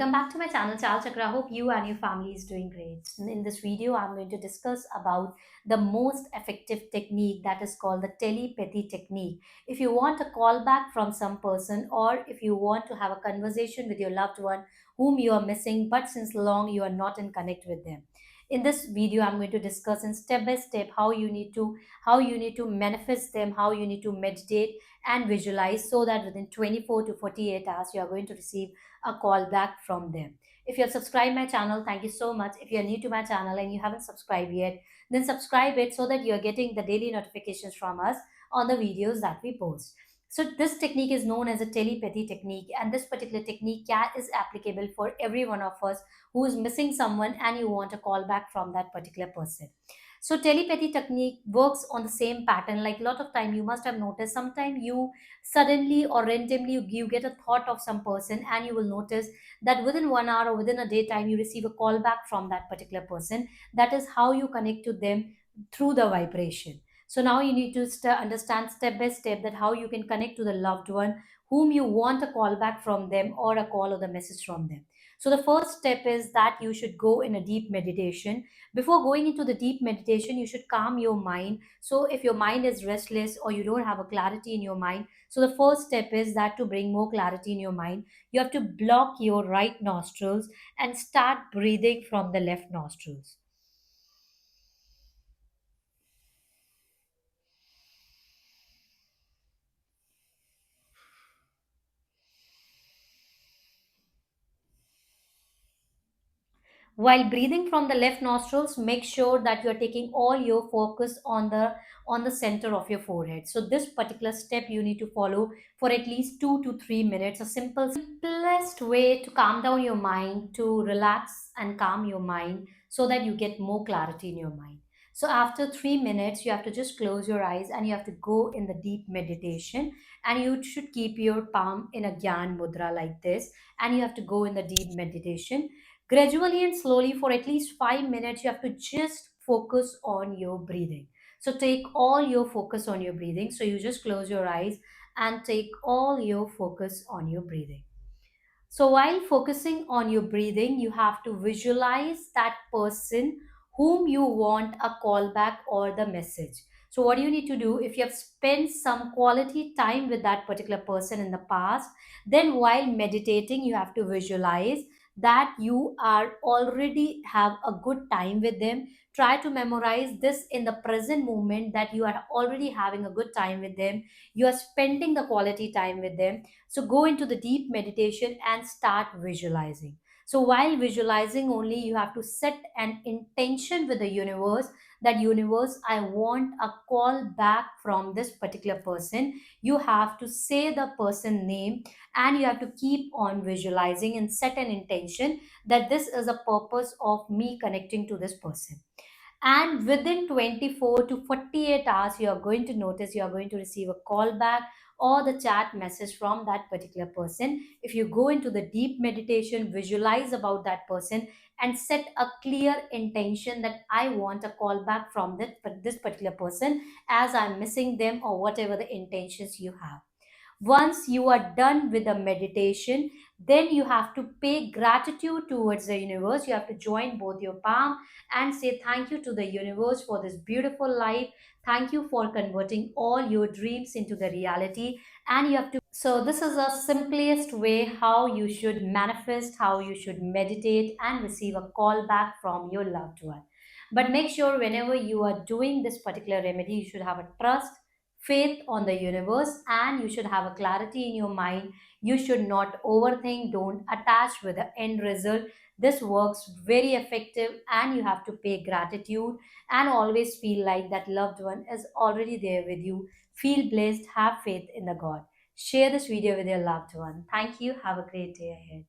Welcome back to my channel, Chal Chakra. Hope you and your family is doing great. In this video, I'm going to discuss about the most effective technique that is called the telepathy technique. If you want a call back from some person, or if you want to have a conversation with your loved one whom you are missing, but since long you are not in connect with them. In this video, I'm going to discuss in step by step how you need to manifest them, how you need to meditate and visualize so that within 24 to 48 hours you are going to receive a call back from them. If you have subscribed my channel, thank you so much. If you are new to my channel and you haven't subscribed yet, then subscribe it so that you are getting the daily notifications from us on the videos that we post. So this technique is known as a telepathy technique, and this particular technique is applicable for every one of us who is missing someone and you want a call back from that particular person. So telepathy technique works on the same pattern. Like a lot of time you must have noticed, sometime you suddenly or randomly you get a thought of some person, and you will notice that within 1 hour or within a daytime you receive a call back from that particular person. That is how you connect to them, through the vibration. So now you need to understand step by step that how you can connect to the loved one whom you want a call back from them, or a call or the message from them. So the first step is that you should go in a deep meditation. Before going into the deep meditation, you should calm your mind. So if your mind is restless or you don't have a clarity in your mind, so the first step is that to bring more clarity in your mind, you have to block your right nostrils and start breathing from the left nostrils. While breathing from the left nostrils, make sure that you're taking all your focus on the center of your forehead. So this particular step you need to follow for at least 2 to 3 minutes. A simplest way to calm down your mind, to relax and calm your mind so that you get more clarity in your mind. So after 3 minutes you have to just close your eyes and you have to go in the deep meditation, and you should keep your palm in a gyan mudra like this, and you have to go in the deep meditation. Gradually and slowly, for at least 5 minutes, you have to just focus on your breathing. So take all your focus on your breathing. So you just close your eyes and take all your focus on your breathing. So while focusing on your breathing, you have to visualize that person whom you want a call back or the message. So what do you need to do? If you have spent some quality time with that particular person in the past, then while meditating, you have to visualize that you are already have a good time with them. Try to memorize this in the present moment, that you are already having a good time with them. You are spending the quality time with them. So go into the deep meditation and start visualizing. So while visualizing only, you have to set an intention with the universe, that universe, I want a call back from this particular person. You have to say the person name, and you have to keep on visualizing and set an intention that this is a purpose of me connecting to this person. And within 24 to 48 hours, you are going to notice you are going to receive a call back or the chat message from that particular person. If you go into the deep meditation, visualize about that person and set a clear intention that I want a call back from this particular person, as I'm missing them, or whatever the intentions you have. Once you are done with the meditation, then you have to pay gratitude towards the universe. You have to join both your palm and say thank you to the universe for this beautiful life. Thank you for converting all your dreams into the reality. And you have to, so this is the simplest way how you should manifest, how you should meditate and receive a call back from your loved one. But make sure whenever you are doing this particular remedy, you should have a trust, faith on the universe, and you should have a clarity in your mind. You should not overthink, don't attach with the end result. This works very effective, and you have to pay gratitude and always feel like that loved one is already there with you. Feel blessed, have faith in the God. Share this video with your loved one. Thank you. Have a great day ahead.